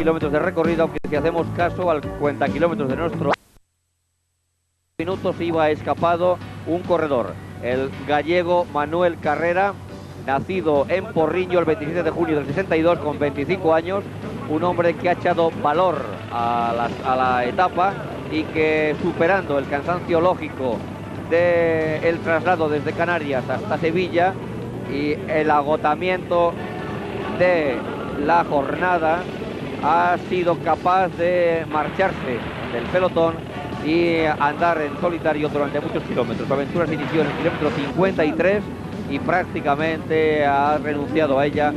kilómetros de recorrido, aunque si hacemos caso al 50 kilómetros de nuestro minutos iba escapado un corredor, el gallego Manuel Carrera, nacido en Porriño el 27 de junio del 62 con 25 años, un hombre que ha echado valor a la etapa y que, superando el cansancio lógico del traslado desde Canarias hasta Sevilla y el agotamiento de la jornada, ha sido capaz de marcharse del pelotón y andar en solitario durante muchos kilómetros. Su aventura se inició en el kilómetro 53 y prácticamente ha renunciado a ella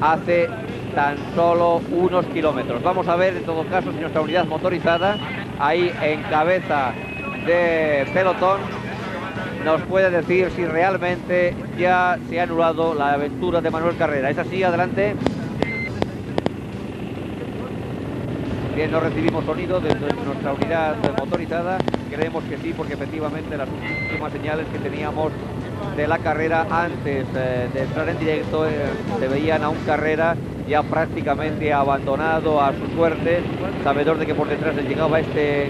hace tan solo unos kilómetros. Vamos a ver en todo caso si nuestra unidad motorizada, ahí en cabeza de pelotón, nos puede decir si realmente ya se ha anulado la aventura de Manuel Carrera. ¿Es así? Adelante. Bien, no recibimos sonido desde nuestra unidad motorizada. Creemos que sí, porque efectivamente las últimas señales que teníamos de la carrera antes de entrar en directo se veían a un Carrera ya prácticamente abandonado a su suerte, sabedor de que por detrás le llegaba este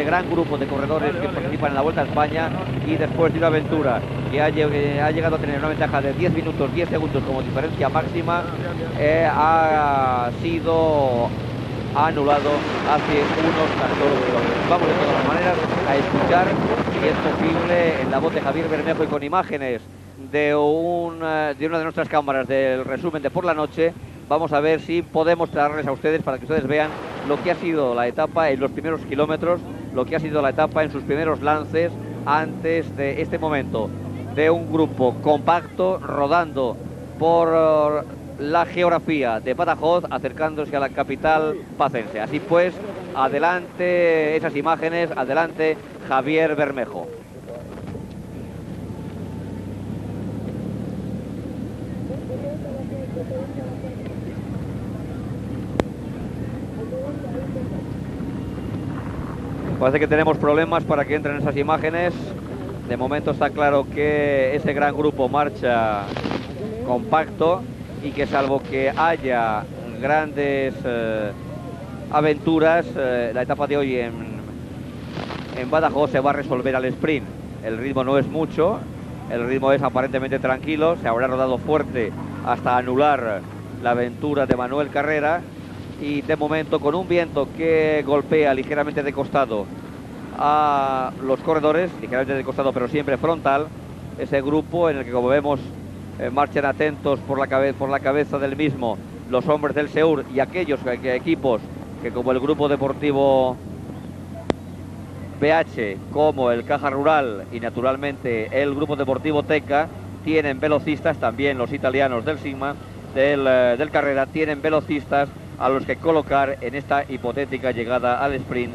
gran grupo de corredores que participan en la Vuelta a España, y después de una aventura que ha llegado a tener una ventaja de 10 minutos 10 segundos como diferencia máxima, ha sido anulado hace unos 14 kilómetros. Vamos de todas maneras a escuchar, si es posible, en la voz de Javier Bermejo y con imágenes de una de nuestras cámaras del resumen de por la noche. Vamos a ver si podemos traerles a ustedes para que ustedes vean lo que ha sido la etapa en los primeros kilómetros, lo que ha sido la etapa en sus primeros lances antes de este momento, de un grupo compacto rodando por la geografía de Badajoz, acercándose a la capital pacense. Así pues, adelante esas imágenes, adelante Javier Bermejo. Parece que tenemos problemas para que entren esas imágenes. De momento está claro que ese gran grupo marcha compacto y que, salvo que haya grandes aventuras, la etapa de hoy en Badajoz se va a resolver al sprint. El ritmo no es mucho, el ritmo es aparentemente tranquilo, se habrá rodado fuerte hasta anular la aventura de Manuel Carrera, y de momento, con un viento que golpea ligeramente de costado a los corredores, ligeramente de costado pero siempre frontal, ese grupo en el que, como vemos, marchan atentos por la cabeza del mismo los hombres del Seur y aquellos equipos que, como el Grupo Deportivo BH, como el Caja Rural y naturalmente el Grupo Deportivo Teca, tienen velocistas. También los italianos del Sigma, del Carrera, tienen velocistas a los que colocar en esta hipotética llegada al sprint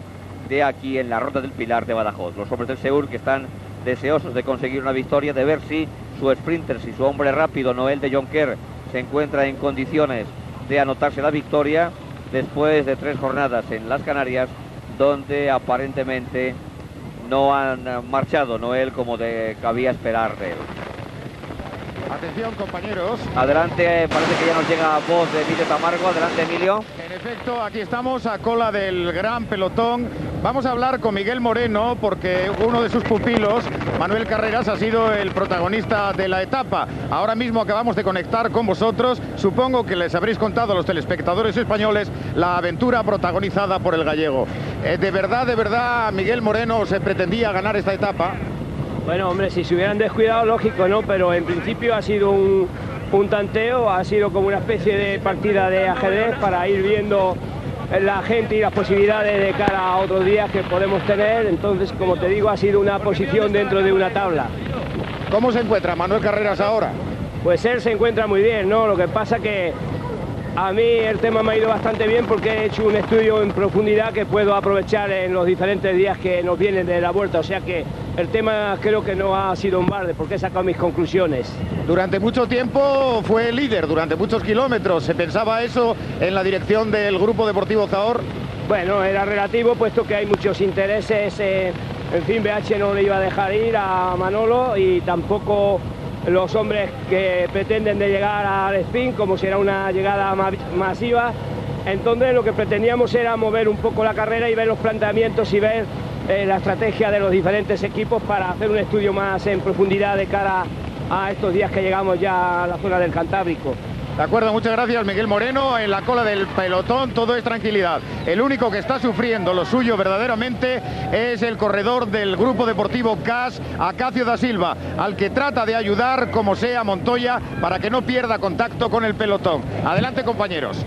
de aquí en la Ronda del Pilar de Badajoz. Los hombres del Seur, que están deseosos de conseguir una victoria, de ver si su sprinter, si su hombre rápido, Noel de Jonquer, se encuentra en condiciones de anotarse la victoria después de 3 jornadas en las Canarias, donde aparentemente no han marchado Noel como cabía esperar de él. Atención, compañeros. Adelante, parece que ya nos llega voz de Emilio Tamargo. Adelante, Emilio. En efecto, aquí estamos a cola del gran pelotón. Vamos a hablar con Miguel Moreno porque uno de sus pupilos, Manuel Carreras, ha sido el protagonista de la etapa. Ahora mismo acabamos de conectar con vosotros. Supongo que les habréis contado a los telespectadores españoles la aventura protagonizada por el gallego. De verdad, Miguel Moreno, ¿se pretendía ganar esta etapa? Bueno, hombre, si se hubieran descuidado, lógico, ¿no? Pero en principio ha sido un tanteo, ha sido como una especie de partida de ajedrez para ir viendo la gente y las posibilidades de cara a otros días que podemos tener. Entonces, como te digo, ha sido una posición dentro de una tabla. ¿Cómo se encuentra Manuel Carreras ahora? Pues él se encuentra muy bien, ¿no? Lo que pasa que a mí el tema me ha ido bastante bien porque he hecho un estudio en profundidad que puedo aprovechar en los diferentes días que nos vienen de la vuelta. O sea que el tema creo que no ha sido un balde porque he sacado mis conclusiones. Durante mucho tiempo fue líder, durante muchos kilómetros. ¿Se pensaba eso en la dirección del Grupo Deportivo Zahor? Bueno, era relativo puesto que hay muchos intereses. En fin, BH no le iba a dejar ir a Manolo y tampoco los hombres que pretenden de llegar al sprint, como si era una llegada masiva. Entonces lo que pretendíamos era mover un poco la carrera y ver los planteamientos y ver la estrategia de los diferentes equipos para hacer un estudio más en profundidad de cara a estos días que llegamos ya a la zona del Cantábrico. De acuerdo, muchas gracias Miguel Moreno. En la cola del pelotón todo es tranquilidad. El único que está sufriendo lo suyo verdaderamente es el corredor del Grupo Deportivo CAS, Acacio da Silva, al que trata de ayudar como sea Montoya para que no pierda contacto con el pelotón. Adelante, compañeros.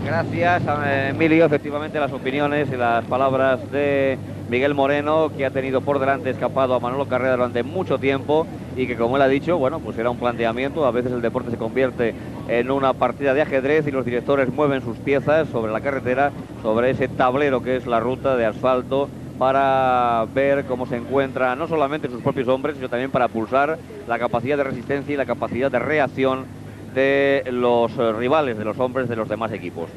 Gracias, Emilio. Efectivamente, las opiniones y las palabras de Miguel Moreno, que ha tenido por delante escapado a Manolo Carrera durante mucho tiempo y que, como él ha dicho, bueno, pues era un planteamiento. A veces el deporte se convierte en una partida de ajedrez y los directores mueven sus piezas sobre la carretera, sobre ese tablero que es la ruta de asfalto, para ver cómo se encuentran no solamente sus propios hombres, sino también para pulsar la capacidad de resistencia y la capacidad de reacción de los rivales, de los hombres de los demás equipos.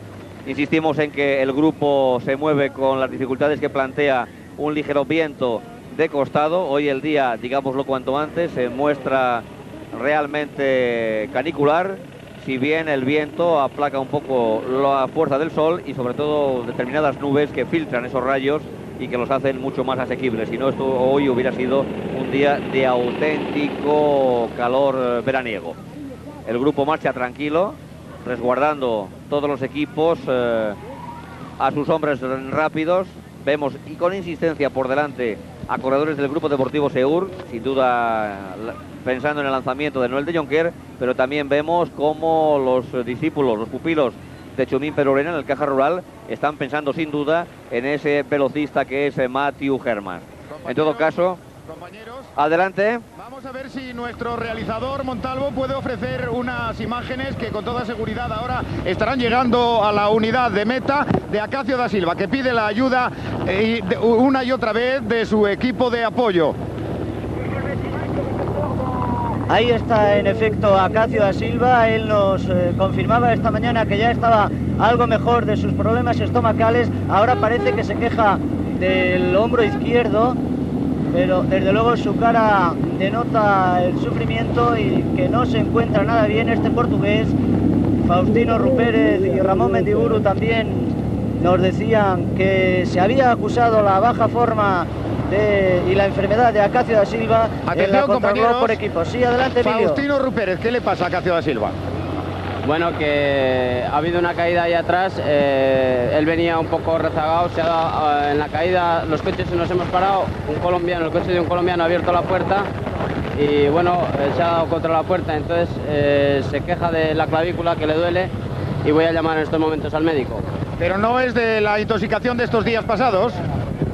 Insistimos en que el grupo se mueve con las dificultades que plantea un ligero viento de costado. Hoy el día, digámoslo cuanto antes, se muestra realmente canicular, si bien el viento aplaca un poco la fuerza del sol y sobre todo determinadas nubes que filtran esos rayos y que los hacen mucho más asequibles. Si no, esto hoy hubiera sido un día de auténtico calor veraniego. El grupo marcha tranquilo, resguardando todos los equipos a sus hombres rápidos. Vemos y con insistencia por delante a corredores del Grupo Deportivo Seur, sin duda pensando en el lanzamiento de Noel de Jonquer, pero también vemos cómo los discípulos, los pupilos de Chumín Perurena en el Caja Rural están pensando sin duda en ese velocista que es Matthew Herman. En todo caso, compañeros, adelante. Vamos a ver si nuestro realizador Montalvo puede ofrecer unas imágenes que con toda seguridad ahora estarán llegando a la unidad de meta de Acacio da Silva, que pide la ayuda una y otra vez de su equipo de apoyo. Ahí está en efecto Acacio da Silva. Él nos confirmaba esta mañana que ya estaba algo mejor de sus problemas estomacales. Ahora parece que se queja del hombro izquierdo, pero desde luego su cara denota el sufrimiento y que no se encuentra nada bien este portugués. Faustino Rupérez y Ramón Mendiburu también nos decían que se había acusado la baja forma y la enfermedad de Acacio da Silva. Atención, en la contrarreloj por compañeros. equipos. Sí, adelante, Emilio. Faustino Rupérez, ¿qué le pasa a Acacio da Silva? Bueno, que ha habido una caída ahí atrás, él venía un poco rezagado, se ha dado, en la caída los coches nos hemos parado, el coche de un colombiano ha abierto la puerta y bueno, se ha dado contra la puerta, entonces se queja de la clavícula que le duele y voy a llamar en estos momentos al médico. Pero no es de la intoxicación de estos días pasados.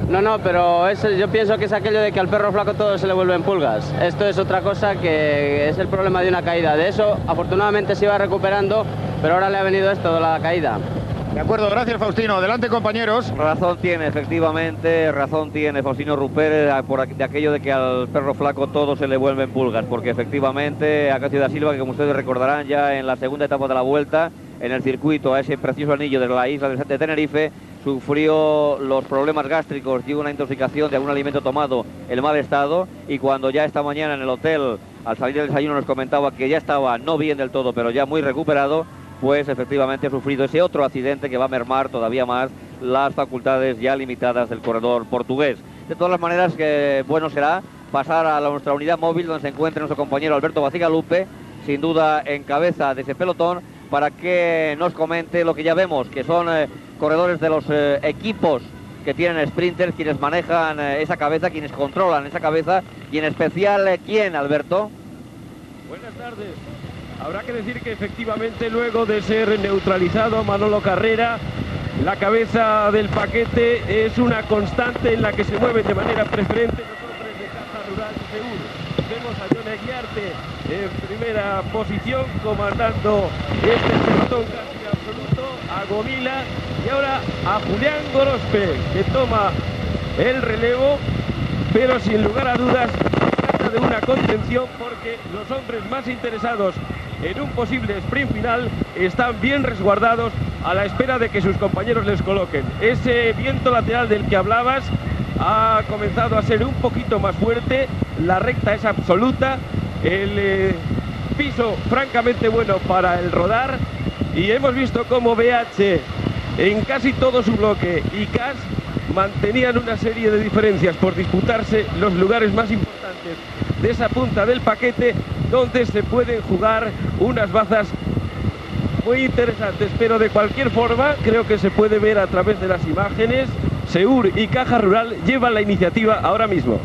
No, pero yo pienso que es aquello de que al perro flaco todo se le vuelven pulgas. Esto es otra cosa, que es el problema de una caída. De eso, afortunadamente se iba recuperando, pero ahora le ha venido esto de la caída. De acuerdo, gracias Faustino. Adelante, compañeros. Razón tiene, efectivamente, razón tiene Faustino Rupérez de aquello de que al perro flaco todo se le vuelven pulgas, porque efectivamente Acacio da Silva, que como ustedes recordarán ya en la segunda etapa de la Vuelta, en el circuito a ese precioso anillo de la isla de Tenerife, sufrió los problemas gástricos y una intoxicación de algún alimento tomado en mal estado, y cuando ya esta mañana en el hotel, al salir del desayuno, nos comentaba que ya estaba no bien del todo, pero ya muy recuperado, pues efectivamente ha sufrido ese otro accidente que va a mermar todavía más las facultades ya limitadas del corredor portugués. De todas las maneras, que bueno será pasar a nuestra unidad móvil donde se encuentra nuestro compañero Alberto Bacigalupe, sin duda en cabeza de ese pelotón, para que nos comente lo que ya vemos, que son corredores de los equipos que tienen sprinters, quienes manejan esa cabeza, quienes controlan esa cabeza, y en especial, ¿quién, Alberto? Buenas tardes. Habrá que decir que efectivamente, luego de ser neutralizado Manolo Carrera, la cabeza del paquete es una constante en la que se mueven de manera preferente los hombres de Caja Rural Seur. Vemos a John Eguiarte en primera posición, comandando este pelotón casi absoluto, a Gomila y ahora a Julián Gorospe, que toma el relevo, pero sin lugar a dudas se trata de una contención, porque los hombres más interesados en un posible sprint final están bien resguardados a la espera de que sus compañeros les coloquen. Ese viento lateral del que hablabas ha comenzado a ser un poquito más fuerte, la recta es absoluta, el piso francamente bueno para el rodar, y hemos visto cómo BH en casi todo su bloque y CAS mantenían una serie de diferencias por disputarse los lugares más importantes de esa punta del paquete, donde se pueden jugar unas bazas muy interesantes, pero de cualquier forma creo que se puede ver a través de las imágenes. Seur y Caja Rural llevan la iniciativa ahora mismo.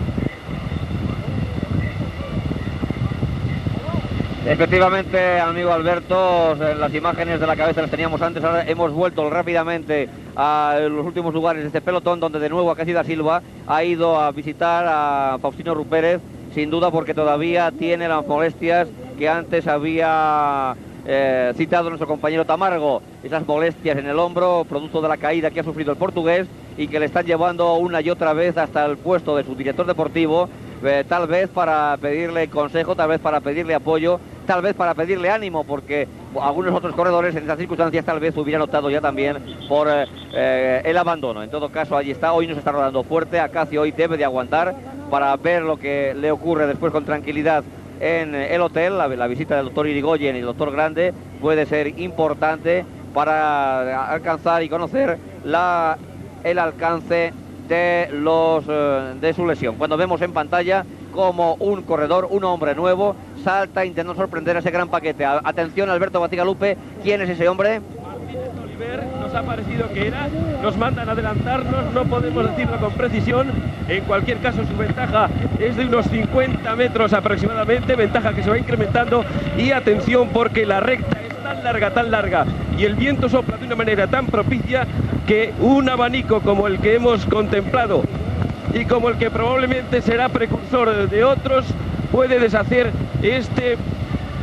Efectivamente, amigo Alberto, las imágenes de la cabeza las teníamos antes, ahora hemos vuelto rápidamente a los últimos lugares de este pelotón, donde de nuevo Acacio da Silva ha ido a visitar a Faustino Rupérez, sin duda porque todavía tiene las molestias que antes había citado nuestro compañero Tamargo, esas molestias en el hombro, producto de la caída que ha sufrido el portugués y que le están llevando una y otra vez hasta el puesto de su director deportivo, tal vez para pedirle consejo, tal vez para pedirle apoyo, tal vez para pedirle ánimo, porque algunos otros corredores en esas circunstancias tal vez hubieran optado ya también por el abandono. En todo caso, allí está, hoy nos está rodando fuerte, Acacio hoy debe de aguantar para ver lo que le ocurre después con tranquilidad en el hotel. La visita del doctor Irigoyen y el doctor Grande puede ser importante para alcanzar y conocer el alcance de su lesión. Cuando vemos en pantalla como un corredor, un hombre nuevo, salta intentando sorprender a ese gran paquete. Atención, Alberto Batigalupe, ¿quién es ese hombre? Martínez Oliver, nos ha parecido que era, nos mandan a adelantarnos, no podemos decirlo con precisión, en cualquier caso su ventaja es de unos 50 metros aproximadamente, ventaja que se va incrementando, y atención porque la recta es tan larga, y el viento sopla de una manera tan propicia que un abanico como el que hemos contemplado y como el que probablemente será precursor de otros puede deshacer este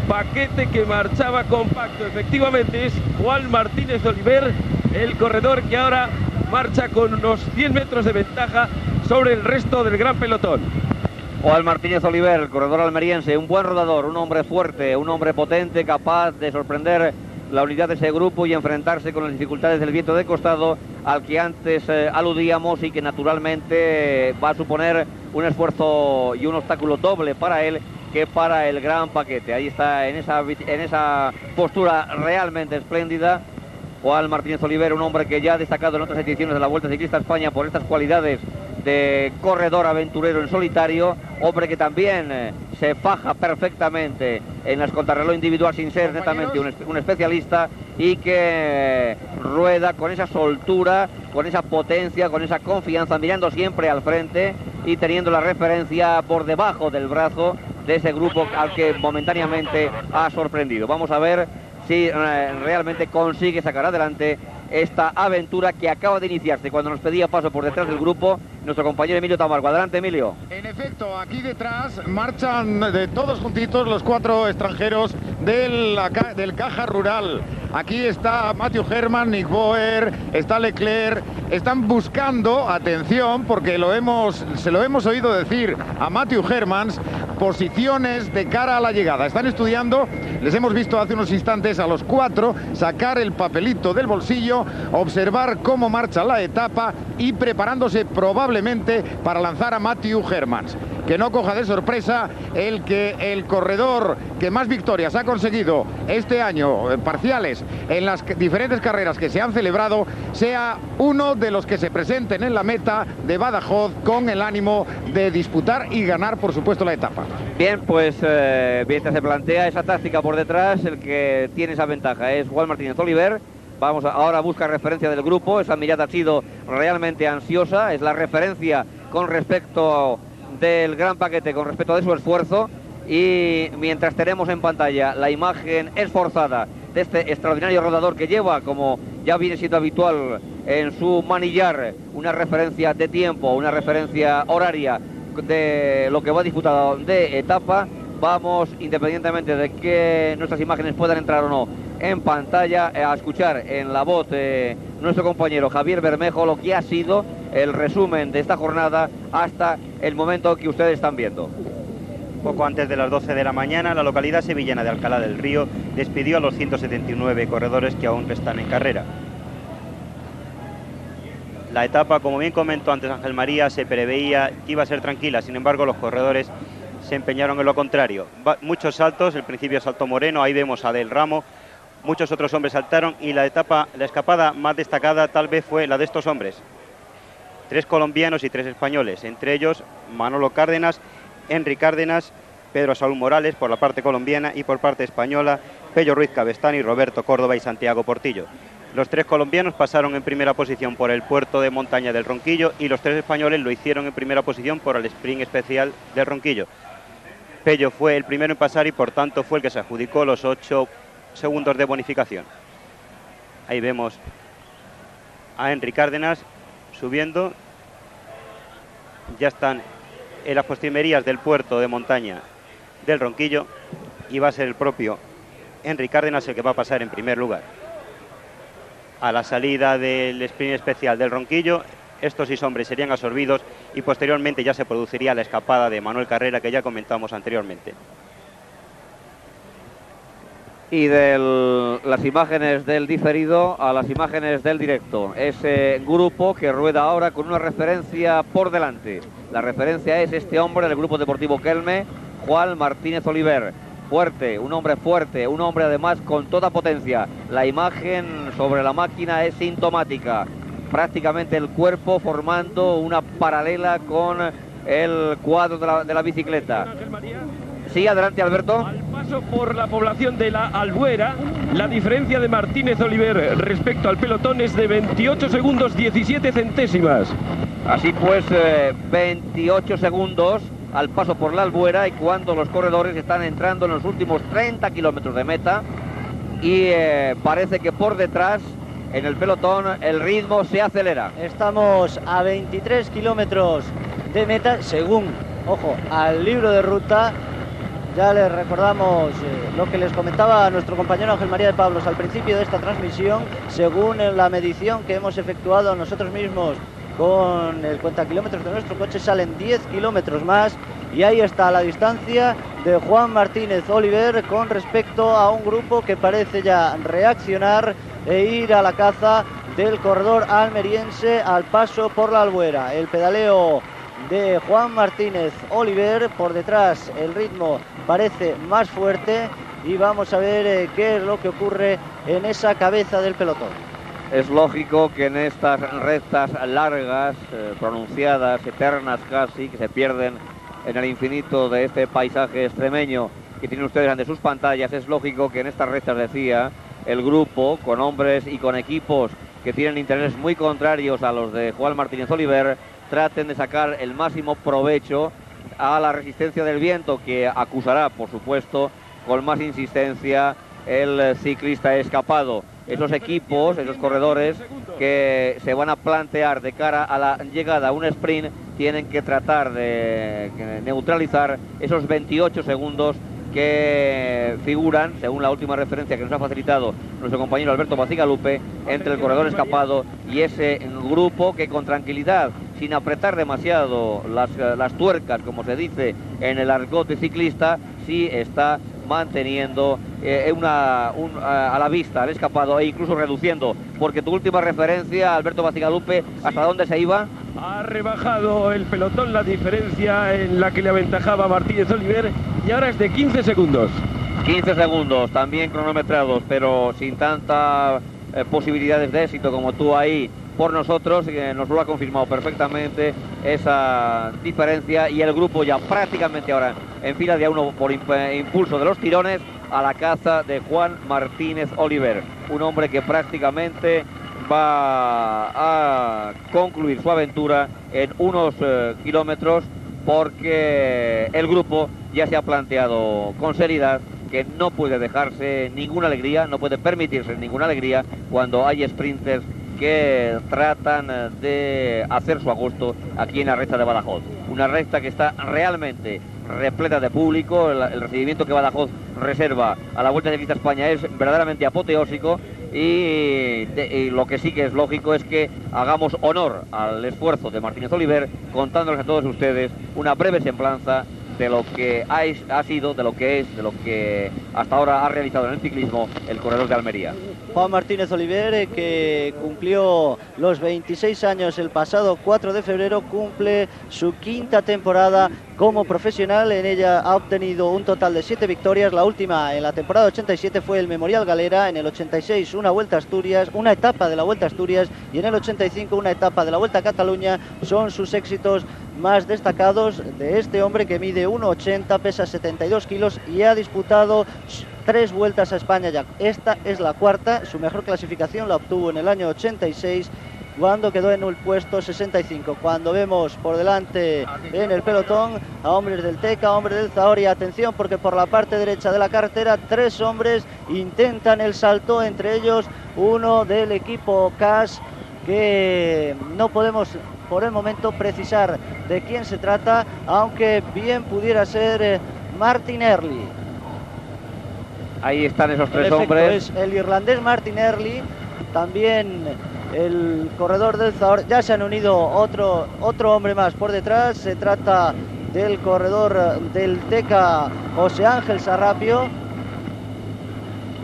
paquete que marchaba compacto. Efectivamente es Juan Martínez Oliver, el corredor que ahora marcha con unos 100 metros de ventaja sobre el resto del gran pelotón. Juan Martínez Oliver, el corredor almeriense, un buen rodador, un hombre fuerte, un hombre potente, capaz de sorprender la unidad de ese grupo y enfrentarse con las dificultades del viento de costado al que antes aludíamos, y que naturalmente va a suponer un esfuerzo y un obstáculo doble para él que para el gran paquete. Ahí está en esa postura realmente espléndida Juan Martínez Oliver, un hombre que ya ha destacado en otras ediciones de la Vuelta Ciclista a España por estas cualidades de corredor aventurero en solitario, hombre que también se faja perfectamente en las contrarreloj individual sin ser netamente un especialista, y que rueda con esa soltura, con esa potencia, con esa confianza, mirando siempre al frente y teniendo la referencia por debajo del brazo de ese grupo al que momentáneamente ha sorprendido. Vamos a ver si realmente consigue sacar adelante esta aventura que acaba de iniciarse cuando nos pedía paso por detrás del grupo nuestro compañero Emilio Tamargo. Adelante, Emilio. En efecto, aquí detrás marchan de todos juntitos los 4 extranjeros del Caja Rural. Aquí está Matthew Herman, Nick Boer, está Leclerc. Están buscando, atención, porque se lo hemos oído decir a Matthew Hermans, posiciones de cara a la llegada. Están estudiando, les hemos visto hace unos instantes a los 4 sacar el papelito del bolsillo, observar cómo marcha la etapa y preparándose probablemente para lanzar a Matthew Hermans. Que no coja de sorpresa el corredor que más victorias ha conseguido este año, parciales, en las diferentes carreras que se han celebrado, sea uno de los que se presenten en la meta de Badajoz con el ánimo de disputar y ganar, por supuesto, la etapa. Bien, pues mientras se plantea esa táctica por detrás, el que tiene esa ventaja es Juan Martínez Oliver. Ahora busca referencia del grupo, esa mirada ha sido realmente ansiosa, es la referencia con respecto del gran paquete, con respecto de su esfuerzo, y mientras tenemos en pantalla la imagen esforzada de este extraordinario rodador que lleva, como ya viene siendo habitual en su manillar, una referencia de tiempo, una referencia horaria de lo que va disputado de etapa, vamos, independientemente de que nuestras imágenes puedan entrar o no en pantalla, a escuchar en la voz de nuestro compañero Javier Bermejo lo que ha sido el resumen de esta jornada hasta el momento que ustedes están viendo. Poco antes de las 12 de la mañana, la localidad sevillana de Alcalá del Río despidió a los 179 corredores que aún están en carrera. La etapa, como bien comentó antes Ángel María, se preveía que iba a ser tranquila, sin embargo los corredores se empeñaron en lo contrario. Muchos saltos, el principio salto Moreno, ahí vemos a Del Ramo, Muchos otros hombres saltaron y la escapada más destacada tal vez fue la de estos hombres. 3 colombianos y 3 españoles, entre ellos Manolo Cárdenas, Henry Cárdenas, Pedro Saúl Morales por la parte colombiana y por parte española Pello Ruiz Cabestany, Roberto Córdoba y Santiago Portillo. Los 3 colombianos pasaron en primera posición por el puerto de montaña del Ronquillo y los 3 españoles lo hicieron en primera posición por el sprint especial del Ronquillo. Pello fue el primero en pasar y por tanto fue el que se adjudicó los 8 segundos de bonificación. Ahí vemos a Henry Cárdenas subiendo. Ya están en las postrimerías del puerto de montaña del Ronquillo y va a ser el propio Henry Cárdenas el que va a pasar en primer lugar. A la salida del sprint especial del Ronquillo, estos 6 hombres serían absorbidos y posteriormente ya se produciría la escapada de Manuel Carrera que ya comentamos anteriormente. Y de las imágenes del diferido a las imágenes del directo. Ese grupo que rueda ahora con una referencia por delante. La referencia es este hombre del Grupo Deportivo Kelme, Juan Martínez Oliver. Fuerte, un hombre además con toda potencia. La imagen sobre la máquina es sintomática. Prácticamente el cuerpo formando una paralela con el cuadro de la bicicleta. Sí, adelante, Alberto. Al paso por la población de la Albuera, la diferencia de Martínez Oliver respecto al pelotón es de 28 segundos 17 centésimas. Así pues, 28 segundos al paso por la Albuera y cuando los corredores están entrando en los últimos 30 kilómetros de meta y parece que por detrás, en el pelotón, el ritmo se acelera. Estamos a 23 kilómetros de meta, según, ojo, al libro de ruta. Ya les recordamos lo que les comentaba a nuestro compañero Ángel María de Pablos al principio de esta transmisión. Según la medición que hemos efectuado nosotros mismos con el cuentakilómetros de nuestro coche, salen 10 kilómetros más y ahí está la distancia de Juan Martínez Oliver con respecto a un grupo que parece ya reaccionar e ir a la caza del corredor almeriense al paso por la Albuera. El pedaleo de Juan Martínez Oliver, por detrás el ritmo parece más fuerte y vamos a ver qué es lo que ocurre en esa cabeza del pelotón. Es lógico que en estas rectas largas, pronunciadas, eternas casi, que se pierden en el infinito de este paisaje extremeño que tienen ustedes ante sus pantallas, es lógico que en estas rectas, decía, el grupo, con hombres y con equipos que tienen intereses muy contrarios a los de Juan Martínez Oliver, traten de sacar el máximo provecho a la resistencia del viento que acusará, por supuesto, con más insistencia el ciclista escapado. Esos equipos, esos corredores que se van a plantear de cara a la llegada a un sprint, tienen que tratar de neutralizar esos 28 segundos que figuran, según la última referencia que nos ha facilitado nuestro compañero Alberto Bacigalupe, entre el corredor escapado y ese grupo que con tranquilidad, sin apretar demasiado las tuercas, como se dice en el argot de ciclista, sí está manteniendo a la vista al escapado e incluso reduciendo, porque tu última referencia, Alberto Bacigalupe, ¿hasta dónde se iba? Ha rebajado el pelotón la diferencia en la que le aventajaba Martínez Oliver y ahora es de 15 segundos. 15 segundos, también cronometrados, pero sin tantas posibilidades de éxito como tú ahí por nosotros, nos lo ha confirmado perfectamente esa diferencia y el grupo ya prácticamente ahora en fila de a uno por impulso de los tirones a la caza de Juan Martínez Oliver, un hombre que prácticamente va a concluir su aventura en unos kilómetros, porque el grupo ya se ha planteado con seriedad que no puede dejarse ninguna alegría, no puede permitirse ninguna alegría cuando hay sprinters que tratan de hacer su agosto aquí en la recta de Badajoz. Una recta que está realmente repleta de público, el recibimiento que Badajoz reserva a la Vuelta Ciclista España es verdaderamente apoteósico y lo que sí que es lógico es que hagamos honor al esfuerzo de Martínez Oliver contándoles a todos ustedes una breve semblanza de lo que ha sido, de lo que es, de lo que hasta ahora ha realizado en el ciclismo el corredor de Almería. Juan Martínez Oliver, que cumplió los 26 años el pasado 4 de febrero, cumple su quinta temporada como profesional. En ella ha obtenido un total de 7 victorias. La última en la temporada 87 fue el Memorial Galera, en el 86 una etapa de la Vuelta a Asturias, y en el 85 una etapa de la Vuelta a Cataluña. Son sus éxitos más destacados de este hombre, que mide 1,80, pesa 72 kilos y ha disputado 3 vueltas a España ya. Esta es la cuarta. Su mejor clasificación la obtuvo en el año 86, cuando quedó en el puesto 65. Cuando vemos por delante en el pelotón a hombres del Teca, hombres del Zahori, atención, porque por la parte derecha de la carretera 3 hombres intentan el salto, entre ellos uno del equipo CAS, que no podemos por el momento precisar de quién se trata, aunque bien pudiera ser Martin Early. Ahí están esos 3 efecto, hombres. Es el irlandés Martin Early, también el corredor del Zahor. Ya se han unido otro hombre más por detrás. Se trata del corredor del Teca, José Ángel Sarrapio,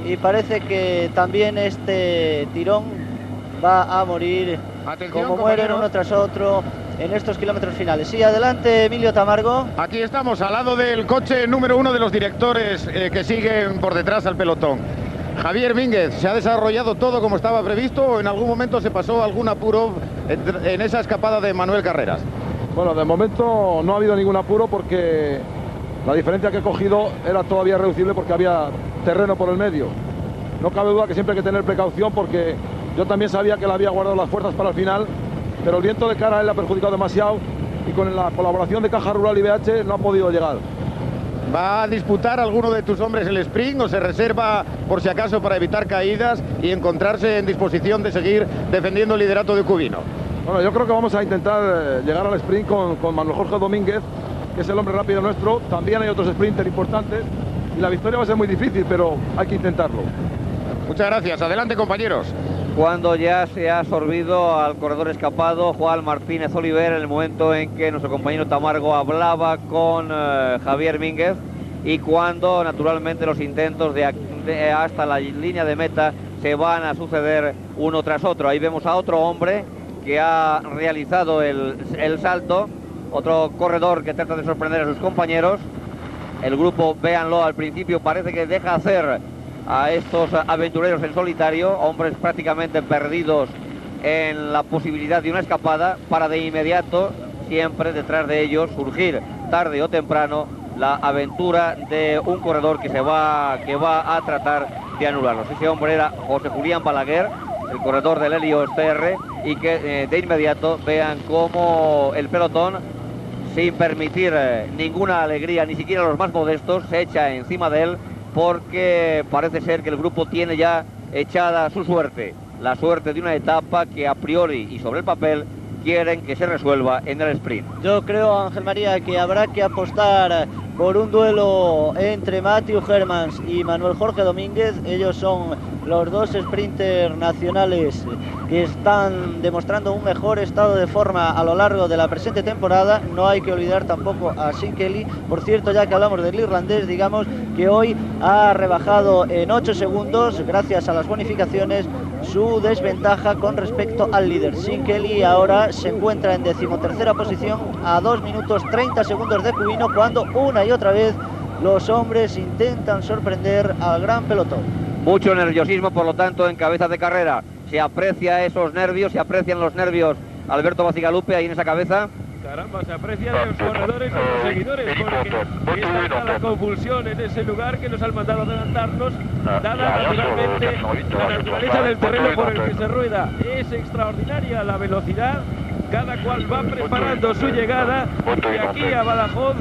y parece que también este tirón va a morir. Atención, como mueren compañeros, uno tras otro en estos kilómetros finales. Sí, adelante, Emilio Tamargo. Aquí estamos, al lado del coche número 1 de los directores que siguen por detrás al pelotón. Javier Mínguez, ¿se ha desarrollado todo como estaba previsto o en algún momento se pasó algún apuro en esa escapada de Manuel Carreras? Bueno, de momento no ha habido ningún apuro, porque la diferencia que he cogido era todavía reducible porque había terreno por el medio. No cabe duda que siempre hay que tener precaución, porque yo también sabía que le había guardado las fuerzas para el final, pero el viento de cara a él le ha perjudicado demasiado y con la colaboración de Caja Rural y BH no ha podido llegar. ¿Va a disputar alguno de tus hombres el sprint o se reserva por si acaso para evitar caídas y encontrarse en disposición de seguir defendiendo el liderato de Cubino? Bueno, yo creo que vamos a intentar llegar al sprint con Manuel Jorge Domínguez, que es el hombre rápido nuestro. También hay otros sprinters importantes y la victoria va a ser muy difícil, pero hay que intentarlo. Muchas gracias. Adelante, compañeros. Cuando ya se ha absorbido al corredor escapado Juan Martínez Oliver, en el momento en que nuestro compañero Tamargo hablaba con Javier Mínguez, y cuando naturalmente los intentos de hasta la línea de meta se van a suceder uno tras otro. Ahí vemos a otro hombre que ha realizado el salto, otro corredor que trata de sorprender a sus compañeros. El grupo, véanlo, al principio parece que deja hacer a estos aventureros en solitario, hombres prácticamente perdidos en la posibilidad de una escapada, para de inmediato, siempre detrás de ellos, surgir tarde o temprano la aventura de un corredor que va a tratar de anularlos. Ese hombre era José Julián Balaguer, el corredor del Helios TR, y que de inmediato vean cómo el pelotón, sin permitir ninguna alegría, ni siquiera a los más modestos, se echa encima de él, porque parece ser que el grupo tiene ya echada su suerte, la suerte de una etapa que a priori y sobre el papel quieren que se resuelva en el sprint. Yo creo, Ángel María, que habrá que apostar por un duelo entre Matthew Hermans y Manuel Jorge Domínguez. Ellos son los dos sprinters nacionales que están demostrando un mejor estado de forma a lo largo de la presente temporada. No hay que olvidar tampoco a Sean Kelly. Por cierto, ya que hablamos del irlandés, digamos que hoy ha rebajado en 8 segundos, gracias a las bonificaciones, su desventaja con respecto al líder. Sean Kelly ahora se encuentra en 13ª posición, a 2 minutos 30 segundos de Cubino, cuando una y otra vez los hombres intentan sorprender al gran pelotón. Mucho nerviosismo, por lo tanto, en cabeza de carrera. Se aprecia esos nervios, se aprecian los nervios, Alberto Bacigalupe, ahí en esa cabeza. Caramba, se aprecian los corredores y los seguidores, porque está la convulsión en ese lugar que nos han mandado adelantarnos, dada naturalmente la naturaleza del terreno por el que se rueda. Es extraordinaria la velocidad, cada cual va preparando su llegada, y de aquí a Badajoz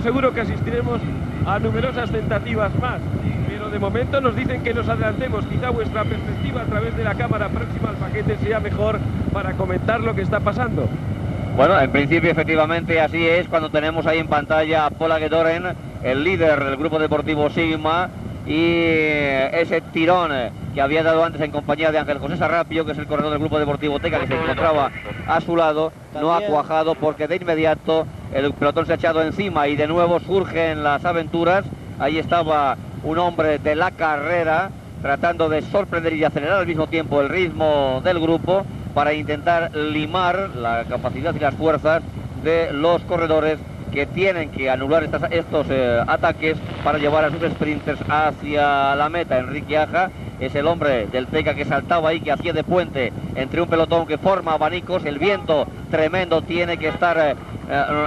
seguro que asistiremos a numerosas tentativas más. Pero de momento nos dicen que nos adelantemos. Quizá vuestra perspectiva a través de la cámara próxima al paquete sea mejor para comentar lo que está pasando. Bueno, en principio efectivamente así es, cuando tenemos ahí en pantalla a Paul Aguedoren, el líder del grupo deportivo Sigma, y ese tirón que había dado antes en compañía de Ángel José Sarrapio, que es el corredor del grupo deportivo Teca, que se encontraba a su lado, no ha cuajado, porque de inmediato el pelotón se ha echado encima y de nuevo surgen las aventuras. Ahí estaba un hombre de la carrera tratando de sorprender y de acelerar al mismo tiempo el ritmo del grupo para intentar limar la capacidad y las fuerzas de los corredores que tienen que anular estos ataques para llevar a sus sprinters hacia la meta. Enrique Aja es el hombre del Teca que saltaba ahí, que hacía de puente entre un pelotón que forma abanicos. El viento tremendo tiene que estar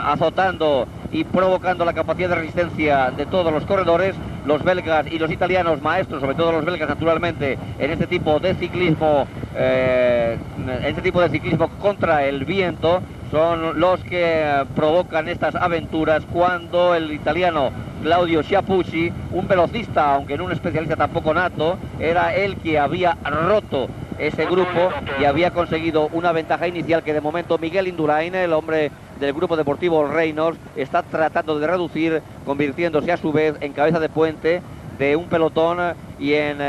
azotando y provocando la capacidad de resistencia de todos los corredores. Los belgas y los italianos maestros, sobre todo los belgas naturalmente, en este tipo de ciclismo, contra el viento, son los que provocan estas aventuras, cuando el italiano Claudio Chiappucci, un velocista, aunque no un especialista tampoco nato, era el que había roto ese grupo y había conseguido una ventaja inicial que de momento Miguel Indurain, el hombre del grupo deportivo Reynolds, está tratando de reducir, convirtiéndose a su vez en cabeza de puente de un pelotón y en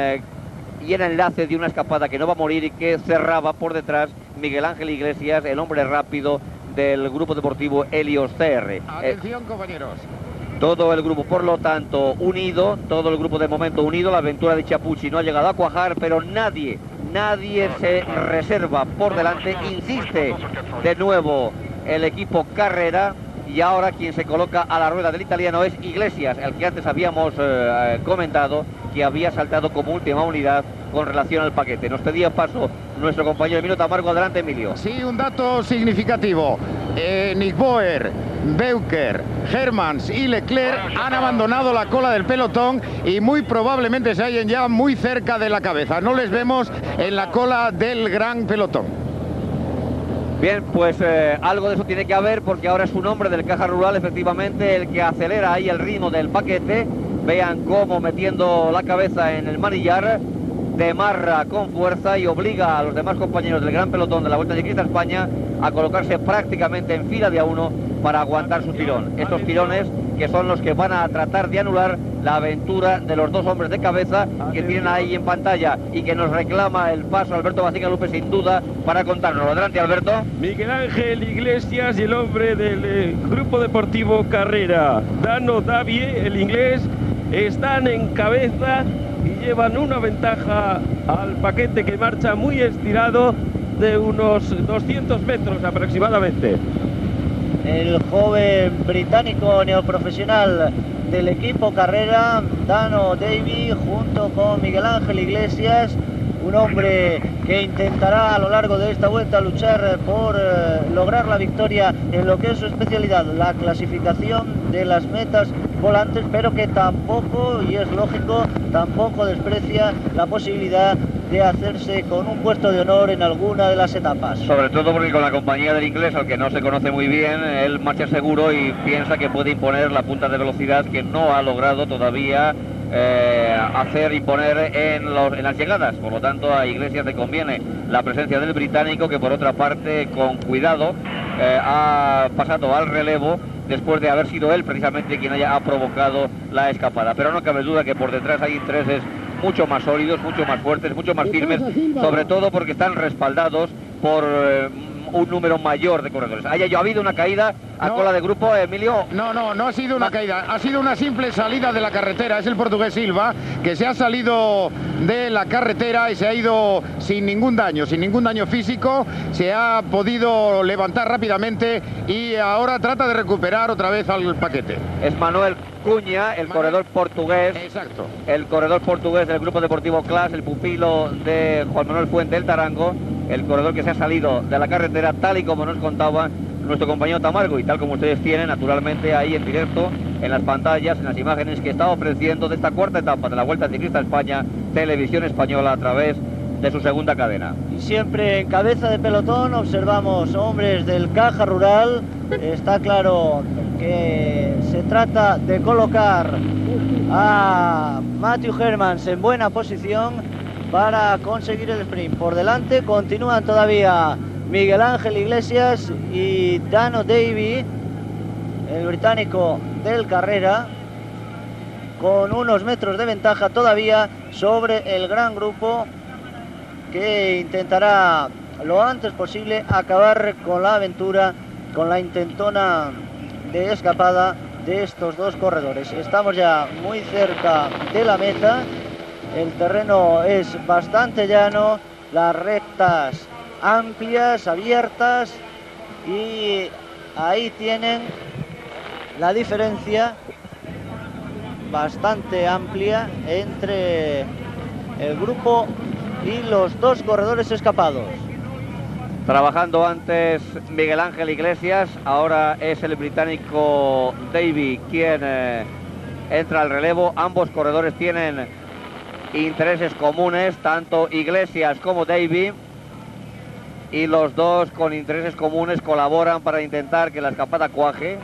enlace de una escapada que no va a morir y que cerraba por detrás Miguel Ángel Iglesias, el hombre rápido del grupo deportivo Helios CR. Atención, compañeros. Todo el grupo, por lo tanto, unido, todo el grupo de momento unido. La aventura de Chiappucci no ha llegado a cuajar, pero nadie se reserva por delante. Insiste de nuevo el equipo Carrera, y ahora quien se coloca a la rueda del italiano es Iglesias, el que antes habíamos comentado que había saltado como última unidad con relación al paquete. Nos pedía paso nuestro compañero Emilio Tamargo. Adelante, Emilio. Sí, un dato significativo. Nick Boer, Beuker, Hermans y Leclerc han abandonado la cola del pelotón y muy probablemente se hallen ya muy cerca de la cabeza. No les vemos en la cola del gran pelotón. Bien, pues algo de eso tiene que haber, porque ahora es un hombre del Caja Rural, efectivamente, el que acelera ahí el ritmo del paquete. Vean cómo, metiendo la cabeza en el manillar, demarra con fuerza y obliga a los demás compañeros del gran pelotón de la Vuelta Ciclista a España a colocarse prácticamente en fila de a uno para aguantar su tirón. Estos tirones que son los que van a tratar de anular la aventura de los dos hombres de cabeza que tienen ahí en pantalla y que nos reclama el paso Alberto Bacigalupe sin duda para contárnoslo. Adelante, Alberto. Miguel Ángel Iglesias y el hombre del grupo deportivo Carrera, Dano Davie, el inglés, están en cabeza y llevan una ventaja al paquete que marcha muy estirado de unos 200 metros aproximadamente. El joven británico neoprofesional del equipo Carrera, Dano Davie, junto con Miguel Ángel Iglesias, un hombre que intentará a lo largo de esta vuelta luchar por lograr la victoria en lo que es su especialidad, la clasificación de las metas volantes, pero que tampoco, y es lógico, tampoco desprecia la posibilidad de hacerse con un puesto de honor en alguna de las etapas. Sobre todo porque con la compañía del inglés, al que no se conoce muy bien, él marcha seguro y piensa que puede imponer la punta de velocidad que no ha logrado todavía hacer imponer en las llegadas. Por lo tanto, a Iglesias le conviene la presencia del británico, que por otra parte, con cuidado, ha pasado al relevo después de haber sido él precisamente quien ha provocado la escapada. Pero no cabe duda que por detrás hay intereses mucho más sólidos, mucho más fuertes, mucho más firmes, sobre todo porque están respaldados por un número mayor de corredores. ¿Ha habido una caída a cola de grupo, Emilio? No ha sido una caída, ha sido una simple salida de la carretera. Es el portugués Silva, que se ha salido de la carretera y se ha ido sin ningún daño físico, se ha podido levantar rápidamente y ahora trata de recuperar otra vez al paquete. Es Manuel Cuña, el corredor portugués. Exacto. El corredor portugués del grupo deportivo Class, el pupilo de Juan Manuel Fuente, el Tarango, el corredor que se ha salido de la carretera, tal y como nos contaba nuestro compañero Tamargo, y tal como ustedes tienen naturalmente ahí en directo en las pantallas, en las imágenes que está ofreciendo de esta cuarta etapa de la Vuelta Ciclista a España, Televisión Española, a través de su segunda cadena. Y siempre en cabeza de pelotón observamos hombres del Caja Rural. Está claro que se trata de colocar a Matthew Hermans en buena posición para conseguir el sprint. Por delante continúan todavía Miguel Ángel Iglesias y Dano Davie, el británico del Carrera, con unos metros de ventaja todavía sobre el gran grupo, que intentará lo antes posible acabar con la aventura, con la intentona de escapada de estos dos corredores. Estamos ya muy cerca de la meta El terreno es bastante llano, las rectas amplias, abiertas, y ahí tienen la diferencia bastante amplia entre el grupo y los dos corredores escapados. Trabajando antes Miguel Ángel Iglesias, ahora es el británico Davy quien entra al relevo. Ambos corredores tienen intereses comunes, tanto Iglesias como Davy, y los dos con intereses comunes colaboran para intentar que la escapada cuaje.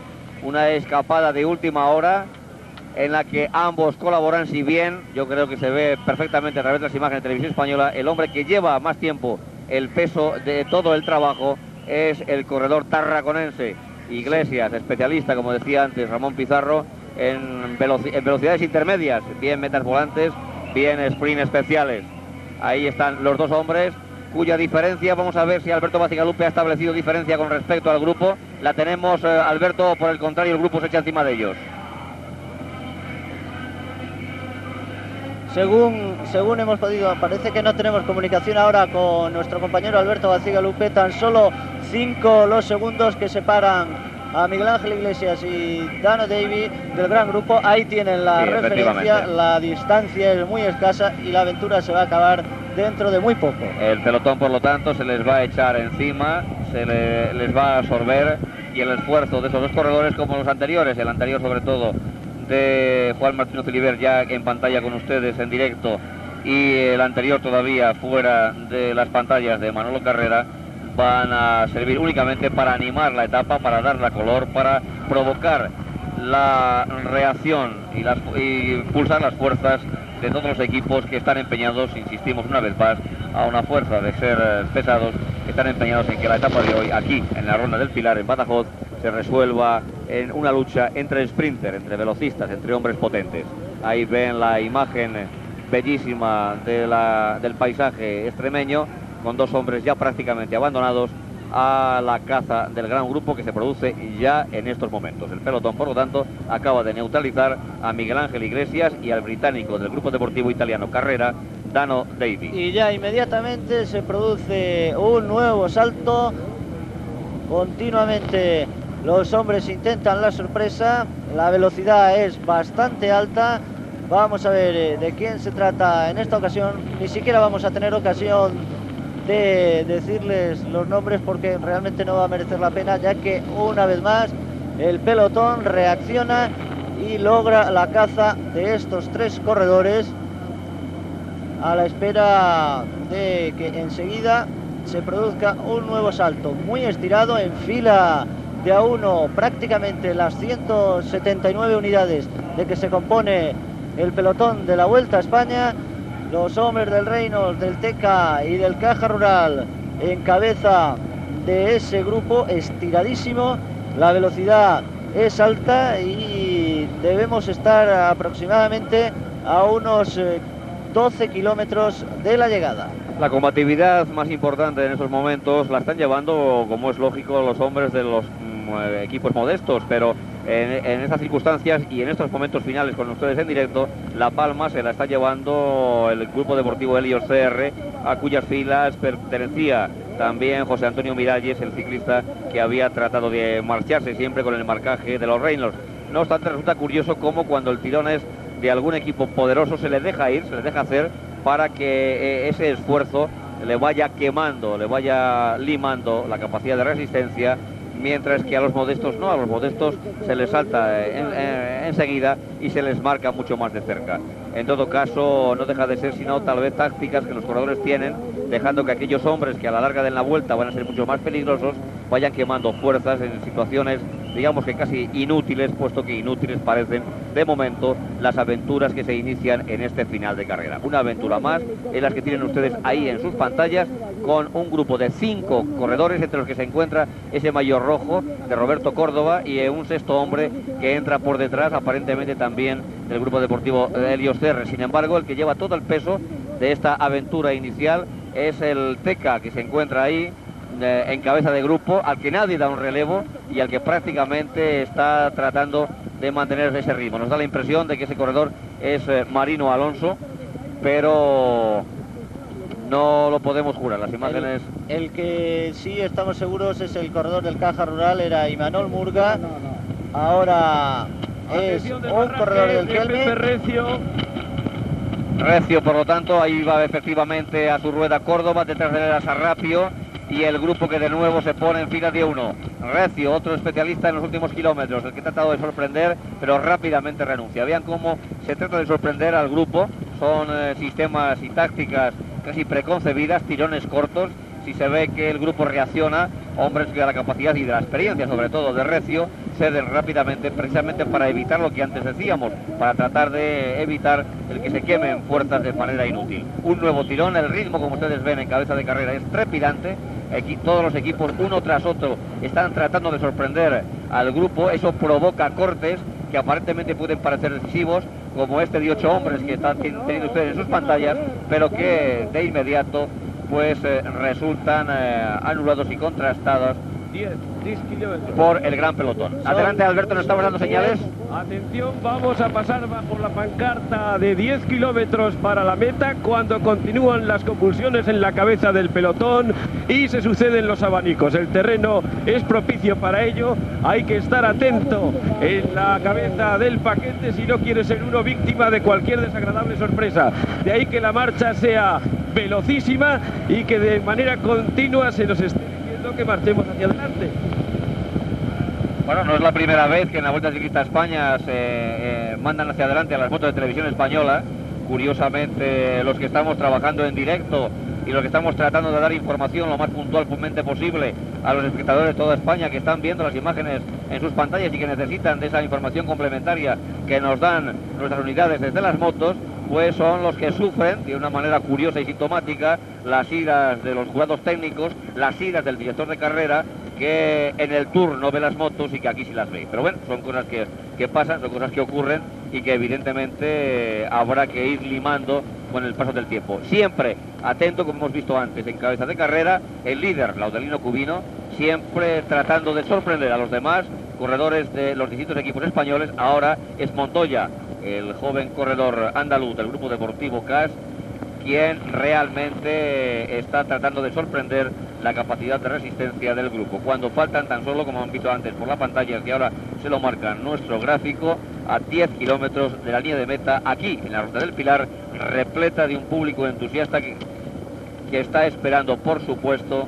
Una escapada de última hora en la que ambos colaboran, si bien yo creo que se ve perfectamente a través de las imágenes de Televisión Española, el hombre que lleva más tiempo el peso de todo el trabajo es el corredor tarraconense Iglesias, especialista, como decía antes Ramón Pizarro, en velocidades intermedias, bien metas volantes, bien sprint especiales. Ahí están los dos hombres, cuya diferencia, vamos a ver si Alberto Bacigalupe ha establecido diferencia con respecto al grupo. La tenemos, Alberto, por el contrario, el grupo se echa encima de ellos. Según hemos podido, parece que no tenemos comunicación ahora con nuestro compañero Alberto Bacigalupe. Tan solo 5 los segundos que separan a Miguel Ángel Iglesias y Dano Davy del gran grupo. Ahí tienen la referencia, la distancia es muy escasa y la aventura se va a acabar dentro de muy poco. El pelotón, por lo tanto, se les va a echar encima, les va a absorber, y el esfuerzo de esos dos corredores, como los anteriores, el anterior sobre todo de Juan Martínez Oliver, ya en pantalla con ustedes en directo, y el anterior todavía fuera de las pantallas de Manolo Carrera, van a servir únicamente para animar la etapa, para darle color, para provocar la reacción y pulsar las fuerzas de todos los equipos que están empeñados, insistimos una vez más, a una fuerza de ser pesados, que están empeñados en que la etapa de hoy, aquí en la Ronda del Pilar, en Badajoz, se resuelva en una lucha entre sprinter, entre velocistas, entre hombres potentes. Ahí ven la imagen bellísima del paisaje extremeño, con dos hombres ya prácticamente abandonados a la caza del gran grupo que se produce ya en estos momentos. El pelotón, por lo tanto, acaba de neutralizar a Miguel Ángel Iglesias y al británico del grupo deportivo italiano Carrera, Dano Davy. Y ya inmediatamente se produce un nuevo salto. Continuamente los hombres intentan la sorpresa, la velocidad es bastante alta. Vamos a ver de quién se trata en esta ocasión. Ni siquiera vamos a tener ocasión de decirles los nombres porque realmente no va a merecer la pena, ya que una vez más el pelotón reacciona y logra la caza de estos tres corredores, a la espera de que enseguida se produzca un nuevo salto muy estirado en fila de a uno, prácticamente las 179 unidades de que se compone el pelotón de la Vuelta a España. Los hombres del Reynolds, del Teca y del Caja Rural en cabeza de ese grupo estiradísimo. La velocidad es alta y debemos estar aproximadamente a unos 12 kilómetros de la llegada. La combatividad más importante en estos momentos la están llevando, como es lógico, los hombres de los equipos modestos, pero en estas circunstancias y en estos momentos finales con ustedes en directo, la palma se la está llevando el grupo deportivo Helios CR, a cuyas filas pertenecía también José Antonio Miralles, el ciclista que había tratado de marcharse siempre con el marcaje de los Reynolds. No obstante, resulta curioso cómo cuando el tirón es de algún equipo poderoso se les deja ir, se les deja hacer, para que ese esfuerzo le vaya quemando, le vaya limando la capacidad de resistencia, mientras que a los modestos no, a los modestos se les salta enseguida y se les marca mucho más de cerca. En todo caso, no deja de ser sino tal vez tácticas que los corredores tienen, dejando que aquellos hombres que a la larga de la vuelta van a ser mucho más peligrosos, vayan quemando fuerzas en situaciones, digamos que casi inútiles, puesto que inútiles parecen de momento las aventuras que se inician en este final de carrera. Una aventura más en las que tienen ustedes ahí en sus pantallas, con un grupo de 5 corredores, entre los que se encuentra ese maillot rojo de Roberto Córdoba y un sexto hombre que entra por detrás, aparentemente también del grupo deportivo Helios CR. Sin embargo, el que lleva todo el peso de esta aventura inicial es el Teca, que se encuentra ahí en cabeza de grupo, al que nadie da un relevo y al que prácticamente está tratando de mantener ese ritmo. Nos da la impresión de que ese corredor es Marino Alonso, pero no lo podemos jurar. Las imágenes... El que sí estamos seguros es el corredor del Caja Rural, era Imanol Murga. Ahora es un corredor del Kelme. Recio, por lo tanto, ahí va efectivamente a su rueda Córdoba, detrás de él a Sarrapio, y el grupo que de nuevo se pone en fila de uno. Recio, otro especialista en los últimos kilómetros, el que ha tratado de sorprender, pero rápidamente renuncia. Vean cómo se trata de sorprender al grupo. Son sistemas y tácticas casi preconcebidas, tirones cortos. Si se ve que el grupo reacciona, hombres que a la capacidad y de la experiencia, sobre todo de Recio, ceden rápidamente, precisamente para evitar lo que antes decíamos, para tratar de evitar el que se quemen fuerzas de manera inútil. Un nuevo tirón, el ritmo, como ustedes ven en cabeza de carrera, es trepidante. Todos los equipos, uno tras otro, están tratando de sorprender al grupo. Eso provoca cortes que aparentemente pueden parecer decisivos, como este de 8 hombres que están teniendo ustedes en sus pantallas, pero que de inmediato pues resultan anulados y contrastados 10 kilómetros por el gran pelotón. Adelante, Alberto, nos estamos dando señales. Atención, vamos a pasar bajo la pancarta de 10 kilómetros para la meta cuando continúan las convulsiones en la cabeza del pelotón y se suceden los abanicos. El terreno es propicio para ello. Hay que estar atento en la cabeza del paquete si no quiere ser uno víctima de cualquier desagradable sorpresa. De ahí que la marcha sea velocísima y que de manera continua se nos esté diciendo que marchemos hacia adelante. Bueno, no es la primera vez que en la Vuelta Ciclista a España se mandan hacia adelante a las motos de televisión española. Curiosamente, los que estamos trabajando en directo y los que estamos tratando de dar información lo más puntualmente posible a los espectadores de toda España que están viendo las imágenes en sus pantallas y que necesitan de esa información complementaria que nos dan nuestras unidades desde las motos, pues son los que sufren de una manera curiosa y sintomática las iras de los jurados técnicos, las iras del director de carrera, que en el Tour no ve las motos y que aquí sí las ve. Pero bueno, son cosas que pasan, son cosas que ocurren y que evidentemente habrá que ir limando con el paso del tiempo. Siempre atento, como hemos visto antes, en cabeza de carrera, el líder, Laudelino Cubino, siempre tratando de sorprender a los demás corredores de los distintos equipos españoles. Ahora es Montoya, el joven corredor andaluz del grupo deportivo CAS, quien realmente está tratando de sorprender la capacidad de resistencia del grupo. Cuando faltan tan solo, como han visto antes por la pantalla, que ahora se lo marca nuestro gráfico, a 10 kilómetros de la línea de meta, aquí en la Ruta del Pilar, repleta de un público entusiasta que está esperando, por supuesto,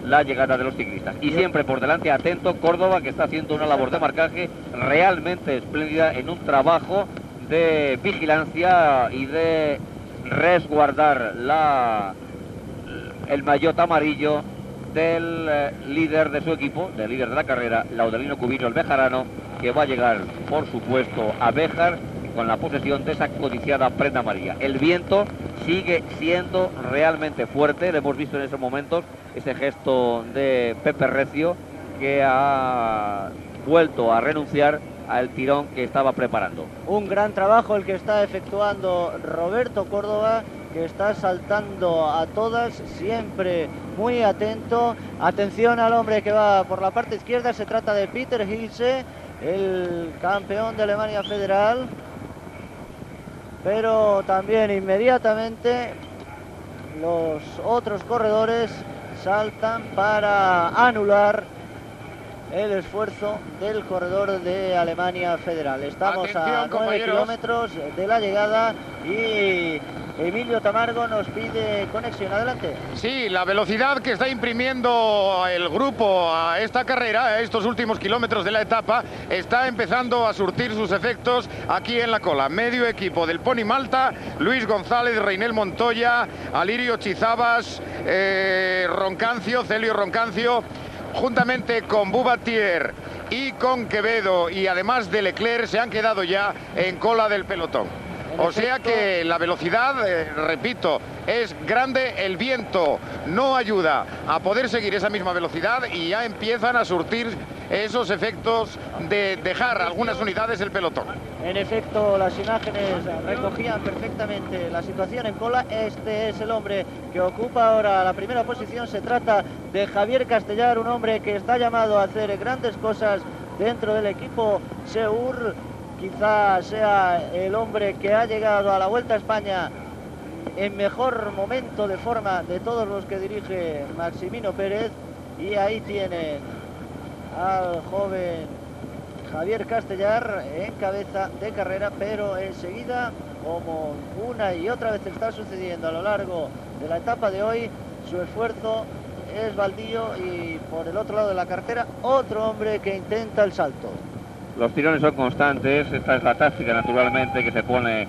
la llegada de los ciclistas. Y siempre por delante, atento, Córdoba, que está haciendo una labor de marcaje realmente espléndida en un trabajo de vigilancia y de resguardar el maillot amarillo del líder de su equipo, del líder de la carrera, Laudelino Cubino, el bejarano, que va a llegar, por supuesto, a Béjar con la posesión de esa codiciada prenda amarilla. El viento sigue siendo realmente fuerte, lo hemos visto en esos momentos, ese gesto de Pepe Recio, que ha vuelto a renunciar al tirón que estaba preparando. Un gran trabajo el que está efectuando Roberto Córdoba, que está saltando a todas, siempre muy atento. Atención al hombre que va por la parte izquierda, se trata de Peter Hilse, el campeón de Alemania Federal, pero también inmediatamente los otros corredores saltan para anular el esfuerzo del corredor de Alemania Federal. Estamos a 9 kilómetros de la llegada y Emilio Tamargo nos pide conexión. Adelante. Sí, la velocidad que está imprimiendo el grupo a esta carrera, a estos últimos kilómetros de la etapa, está empezando a surtir sus efectos aquí en la cola. Medio equipo del Pony Malta, Luis González, Reinel Montoya, Alirio Chizabas, Roncancio, Celio Roncancio, juntamente con Boubatier y con Quevedo, y además de Leclerc, se han quedado ya en cola del pelotón. O sea que la velocidad, repito, es grande, el viento no ayuda a poder seguir esa misma velocidad y ya empiezan a surtir esos efectos de dejar algunas unidades el pelotón. En efecto, las imágenes recogían perfectamente la situación en cola. Este es el hombre que ocupa ahora la primera posición. Se trata de Javier Castellar, un hombre que está llamado a hacer grandes cosas dentro del equipo Seur. Quizá sea el hombre que ha llegado a la Vuelta a España en mejor momento de forma de todos los que dirige Maximino Pérez. Y ahí tienen al joven Javier Castellar en cabeza de carrera, pero enseguida, como una y otra vez está sucediendo a lo largo de la etapa de hoy, su esfuerzo es baldío y por el otro lado de la carretera otro hombre que intenta el salto. Los tirones son constantes, esta es la táctica naturalmente que se pone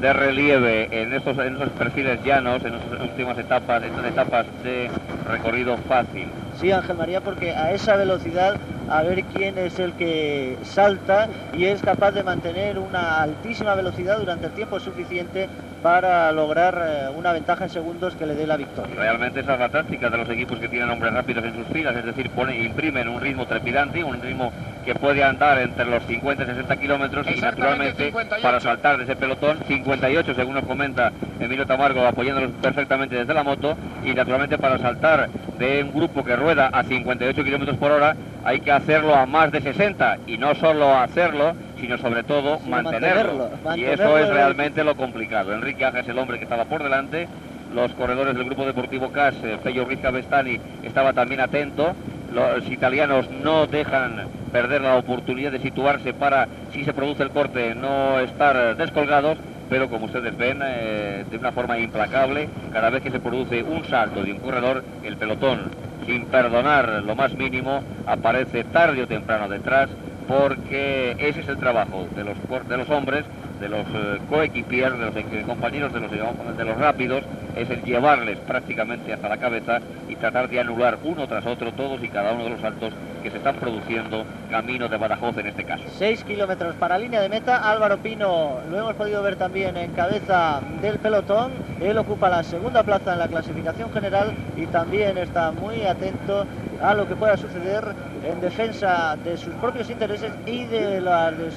de relieve en esos perfiles llanos, en estas últimas etapas, estas etapas de recorrido fácil. Sí, Ángel María, porque a esa velocidad, a ver quién es el que salta y es capaz de mantener una altísima velocidad durante el tiempo suficiente para lograr una ventaja en segundos que le dé la victoria. Realmente esa es la táctica de los equipos que tienen hombres rápidos en sus filas, es decir, imprimen un ritmo trepidante, un ritmo que puede andar entre los 50 y 60 kilómetros y naturalmente 58. Para saltar de ese pelotón, 58 según nos comenta Emilio Tamargo, apoyándolos perfectamente desde la moto, y naturalmente para saltar de un grupo que rueda a 58 kilómetros por hora hay que hacerlo a más de 60 y no solo hacerlo, sino sobre todo mantenerlo. Y eso es realmente lo complicado. Enrique Aja es el hombre que estaba por delante, los corredores del grupo deportivo CAS, Pello Ruiz Cabestani, estaba también atento. Los italianos no dejan perder la oportunidad de situarse para, si se produce el corte, no estar descolgados, pero como ustedes ven, de una forma implacable, cada vez que se produce un salto de un corredor, el pelotón, sin perdonar lo más mínimo, aparece tarde o temprano detrás, porque ese es el trabajo de los hombres, de los coequipiers, de los compañeros de los rápidos, es el llevarles prácticamente hasta la cabeza y tratar de anular uno tras otro todos y cada uno de los saltos que se están produciendo camino de Badajoz en este caso. 6 kilómetros para línea de meta. Álvaro Pino lo hemos podido ver también en cabeza del pelotón. Él ocupa la segunda plaza en la clasificación general y también está muy atento a lo que pueda suceder en defensa de sus propios intereses y de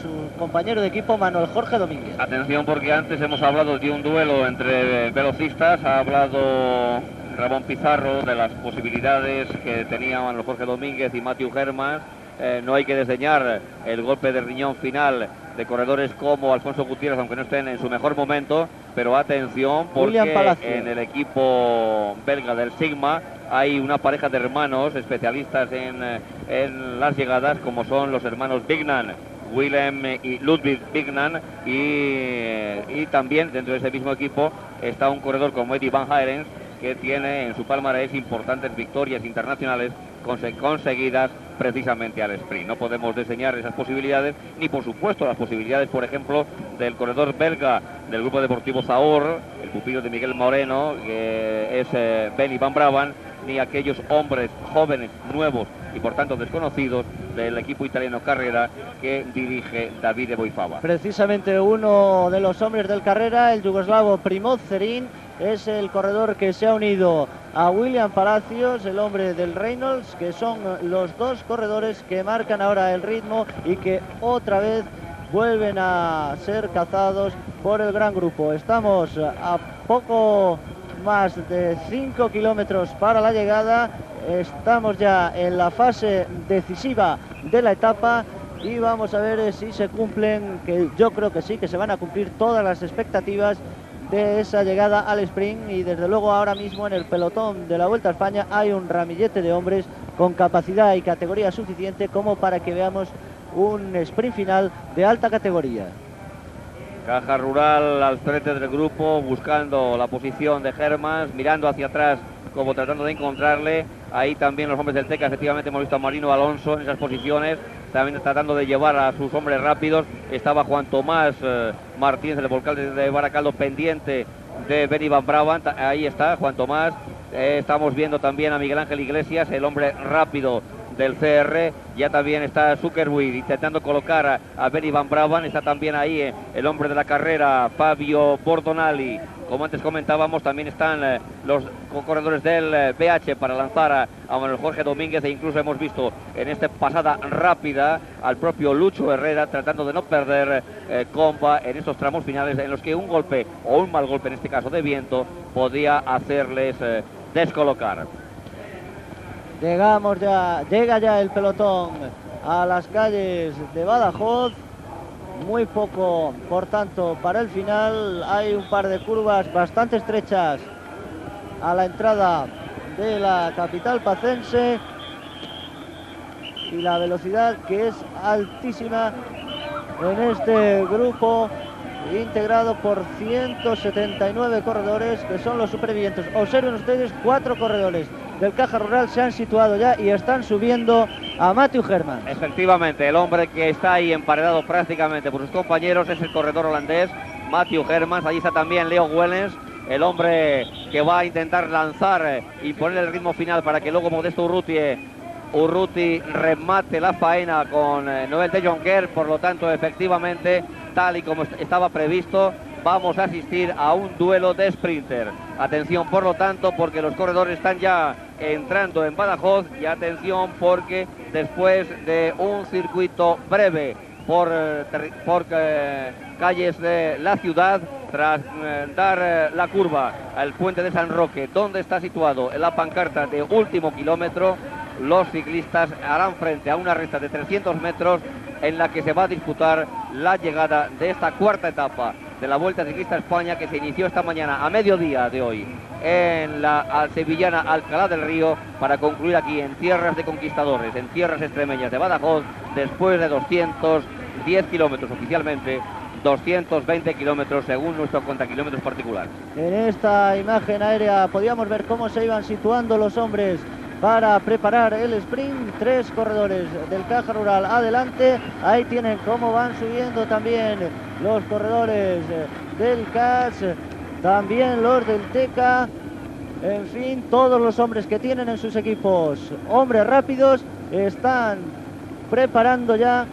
su compañero de equipo Manuel Jorge Domínguez. Atención, porque antes hemos hablado de un duelo entre velocistas, ha hablado Ramón Pizarro de las posibilidades que tenían Manuel Jorge Domínguez y Matthew Hermans. No hay que desdeñar el golpe de riñón final de corredores como Alfonso Gutiérrez, aunque no estén en su mejor momento, pero atención porque en el equipo belga del Sigma hay una pareja de hermanos especialistas en las llegadas, como son los hermanos Bignan, Willem y Ludwig Bignan, y también dentro de ese mismo equipo está un corredor como Eddie Van Haerens, que tiene en su palmarés importantes victorias internacionales conseguidas precisamente al sprint. No podemos diseñar esas posibilidades, ni por supuesto las posibilidades, por ejemplo, del corredor belga del grupo deportivo Zahor, el pupilo de Miguel Moreno, que es Benny Van Braven, ni aquellos hombres jóvenes, nuevos y por tanto desconocidos del equipo italiano Carrera que dirige David de Boifava. Precisamente uno de los hombres del Carrera, el yugoslavo Primoz Zerin, es el corredor que se ha unido a William Palacios, el hombre del Reynolds, que son los dos corredores que marcan ahora el ritmo y que otra vez vuelven a ser cazados por el gran grupo. Estamos a poco más de 5 kilómetros para la llegada, estamos ya en la fase decisiva de la etapa y vamos a ver si se cumplen, que yo creo que sí, que se van a cumplir todas las expectativas de esa llegada al sprint. Y desde luego ahora mismo en el pelotón de la Vuelta a España hay un ramillete de hombres con capacidad y categoría suficiente como para que veamos un sprint final de alta categoría. Caja Rural al frente del grupo, buscando la posición de Hermans, mirando hacia atrás como tratando de encontrarle. Ahí también los hombres del Teca, efectivamente hemos visto a Marino Alonso en esas posiciones, también tratando de llevar a sus hombres rápidos. Estaba Juan Tomás Martínez, el volcán de Baracaldo, pendiente de Benny Van Braven. Ahí está Juan Tomás. Estamos viendo también a Miguel Ángel Iglesias, el hombre rápido del CR. Ya también está Zuckerwig intentando colocar a Benny Van Braven. Está también ahí el hombre de la carrera, Fabio Bordonali. Como antes comentábamos, también están los corredores del BH para lanzar a Manuel Jorge Domínguez, e incluso hemos visto en esta pasada rápida al propio Lucho Herrera tratando de no perder comba en estos tramos finales en los que un golpe o un mal golpe, en este caso de viento, podía hacerles descolocar. Llega ya el pelotón a las calles de Badajoz muy poco, por tanto, para el final. Hay un par de curvas bastante estrechas a la entrada de la capital pacense y la velocidad que es altísima en este grupo integrado por 179 corredores, que son los supervivientes. Observen ustedes, 4 corredores del Caja Rural se han situado ya y están subiendo a Matthew Hermans. Efectivamente, el hombre que está ahí emparedado prácticamente por sus compañeros es el corredor holandés Matthew Hermans. Allí está también Leo Wellens, el hombre que va a intentar lanzar y poner el ritmo final para que luego Modesto Urruti remate la faena con Noel de Jonker. Por lo tanto, efectivamente, tal y como estaba previsto, vamos a asistir a un duelo de sprinter. Atención, por lo tanto, porque los corredores están ya entrando en Badajoz, y atención porque después de un circuito breve por calles de la ciudad, tras dar la curva al puente de San Roque, donde está situado en la pancarta de último kilómetro, los ciclistas harán frente a una recta de 300 metros en la que se va a disputar la llegada de esta cuarta etapa de la Vuelta Ciclista a España, que se inició esta mañana a mediodía de hoy en la sevillana Alcalá del Río, para concluir aquí en tierras de conquistadores, en tierras extremeñas de Badajoz, después de 210 kilómetros oficialmente, 220 kilómetros según nuestro contakilómetros particular. En esta imagen aérea podíamos ver cómo se iban situando los hombres para preparar el sprint. 3 corredores del Caja Rural adelante. Ahí tienen cómo van subiendo también los corredores del CAS, también los del TECA. En fin, todos los hombres que tienen en sus equipos hombres rápidos están preparando ya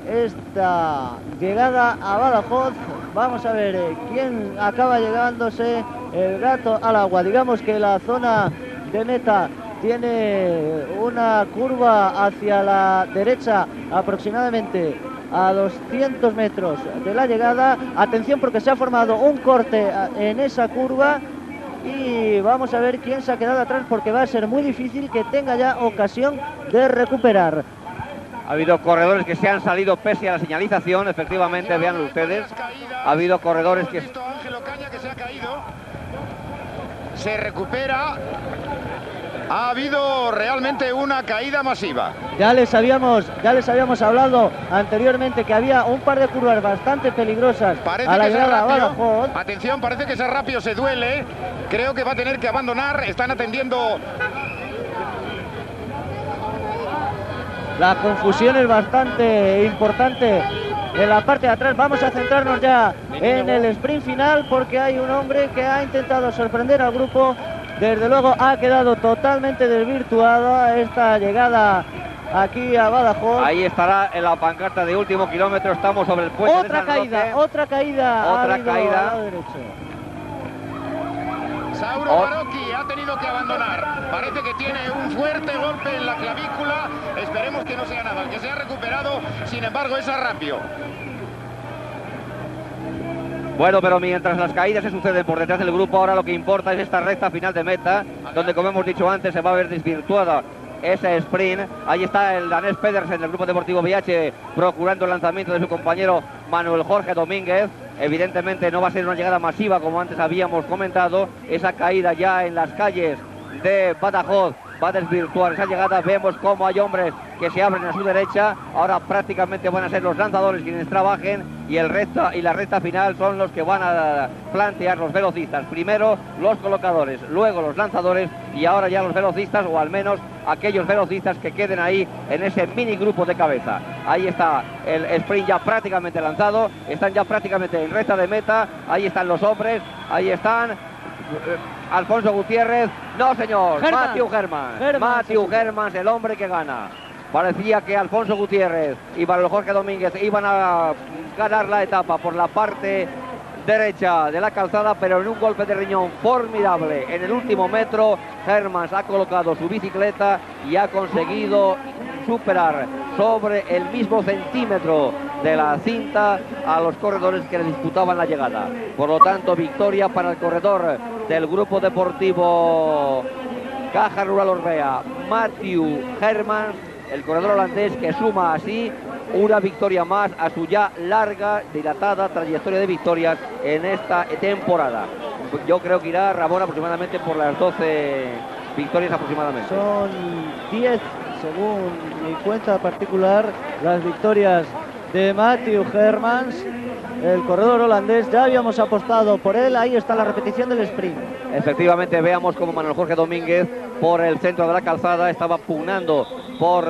esta llegada a Badajoz. Vamos a ver quién acaba llegándose el gato al agua. Digamos que la zona de meta tiene una curva hacia la derecha aproximadamente a 200 metros de la llegada. Atención, porque se ha formado un corte en esa curva y vamos a ver quién se ha quedado atrás, porque va a ser muy difícil que tenga ya ocasión de recuperar. Ha habido corredores que se han salido pese a la señalización, efectivamente, vean ustedes. Ha habido corredores que... Ángel Ocaña, que se ha caído. Se recupera. Ha habido realmente una caída masiva. Ya les habíamos hablado anteriormente que había un par de curvas bastante peligrosas a la llegada a Badajoz. Atención, parece que Serrapio se duele. Creo que va a tener que abandonar. Están atendiendo. La confusión es bastante importante en la parte de atrás. Vamos a centrarnos ya en el sprint final, porque hay un hombre que ha intentado sorprender al grupo. Desde luego ha quedado totalmente desvirtuada esta llegada aquí a Badajoz. Ahí estará en la pancarta de último kilómetro. Estamos sobre el puente de San Roque. Otra caída. Otra caída. Al lado derecho. Sauro Barocchi ha tenido que abandonar. Parece que tiene un fuerte golpe en la clavícula. Esperemos que no sea nada, que se ha recuperado. Sin embargo, es Serrapio. Bueno, pero mientras las caídas se suceden por detrás del grupo, ahora lo que importa es esta recta final de meta, donde, como hemos dicho antes, se va a ver desvirtuada ese sprint. Ahí está el danés Pedersen del Grupo Deportivo VH procurando el lanzamiento de su compañero Manuel Jorge Domínguez. Evidentemente no va a ser una llegada masiva, como antes habíamos comentado. Esa caída ya en las calles de Badajoz va a desvirtuar esa llegada. Vemos cómo hay hombres que se abren a su derecha. Ahora prácticamente van a ser los lanzadores quienes trabajen, y la recta final son los que van a plantear los velocistas. Primero los colocadores, luego los lanzadores, y ahora ya los velocistas, o al menos aquellos velocistas que queden ahí en ese mini grupo de cabeza. Ahí está el sprint ya prácticamente lanzado, están ya prácticamente en recta de meta. Ahí están los hombres, ahí están Alfonso Gutiérrez, no señor, Matthew Hermans. Matthew Hermans, el hombre que gana. Parecía que Alfonso Gutiérrez y Manuel Jorge Domínguez iban a ganar la etapa por la parte derecha de la calzada, pero en un golpe de riñón formidable en el último metro, Hermans ha colocado su bicicleta y ha conseguido superar sobre el mismo centímetro de la cinta a los corredores que le disputaban la llegada. Por lo tanto, victoria para el corredor del Grupo Deportivo Caja Rural Orbea, Matthew Hermans, el corredor holandés, que suma así una victoria más a su ya larga, dilatada trayectoria de victorias en esta temporada. Yo creo que irá Ramón aproximadamente por las 12 victorias aproximadamente. Son 10, según mi cuenta particular, las victorias de Matthew Hermans, el corredor holandés. Ya habíamos apostado por él, ahí está la repetición del sprint. Efectivamente, veamos cómo Manuel Jorge Domínguez por el centro de la calzada estaba pugnando por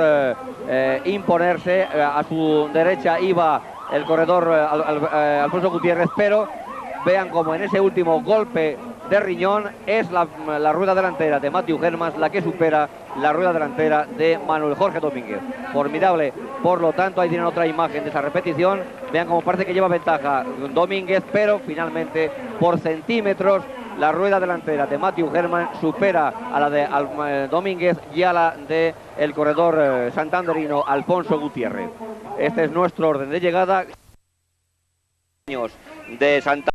imponerse. A su derecha iba el corredor Alfonso Gutiérrez, pero vean cómo en ese último golpe de riñón es la rueda delantera de Matthew Hermans la que supera la rueda delantera de Manuel Jorge Domínguez. Formidable, por lo tanto, ahí tienen otra imagen de esa repetición. Vean cómo parece que lleva ventaja Domínguez, pero finalmente por centímetros la rueda delantera de Matthew Hermans supera a la de Domínguez y a la de el corredor santanderino Alfonso Gutiérrez. Este es nuestro orden de llegada de Santander.